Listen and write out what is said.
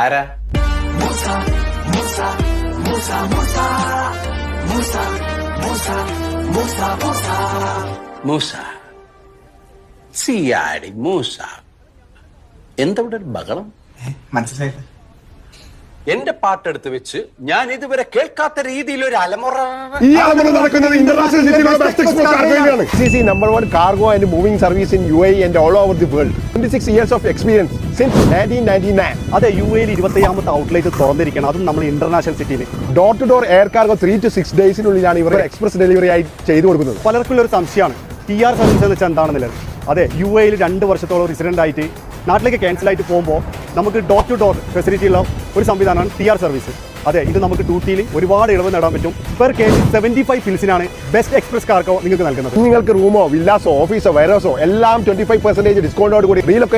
ആരാ? മൂസ. സിയാടി മൂസ. എന്താ ഇവിടെ ഒരു ബഹളം? മനസ്സിലായില്ല. എന്റെ പാട്ടെടുത്ത് വെച്ച് ഞാൻ ഇതുവരെ കേൾക്കാത്ത രീതിയിൽ ഒരു അലമുറ നടക്കുന്നത് ഇന്റർനാഷണൽ സിറ്റിയിലുള്ള ബെസ്റ്റ് എക്സ്പ്രസ് കാർഗോയിലാണ്. CC number 1 cargo and moving service in UAE and all over the world. 26 years of experience since 1999. അതെ, UAE 25ാമത്തെ ഔട്ട്ലെറ്റ് തുറന്നിരിക്കണം, അതും നമ്മൾ ഇന്റർനാഷണൽ സിറ്റിയിൽ. Door to door air cargo 3 to 6 ഡേയ്സിനുള്ളിലാണ് ഇവർ എക്സ്പ്രസ് ഡെലിവറി ആയി ചെയ്തു കൊടുക്കുന്നത്. പലർക്കുള്ള ഒരു സംശയമാണ് TR സർവീസ് എന്ന് വെച്ചാൽ എന്താണെന്നുള്ളത്. അതെ, UAE 2 വർഷത്തോളം റെസിഡന്റ് ആയിട്ട് നാട്ടിലേക്ക് ക്യാൻസൽ ആയിട്ട് പോകുമ്പോൾ നമുക്ക് ഡോർ ടു ഡോർ ഫെസിലിറ്റി ഉള്ള ഒരു സംവിധാനമാണ് TR സർവീസ്. അതെ, ഇത് നമുക്ക് ഡ്യൂട്ടിയിൽ ഒരുപാട് ഇളവ് നേടാൻ പറ്റും. പെർ കേസ് 75 ഫിൽസിനാണ് ബെസ്റ്റ് എക്സ്പ്രസ് കാർഗോ നിങ്ങൾക്ക് നൽകുന്നത്. നിങ്ങൾക്ക് റൂമോ വില്ലാസോ ഓഫീസോ വെയർഹൗസോ എല്ലാം 25% ഡിസ്കൗണ്ടോട് കൂടി റീലൊക്കേറ്റ്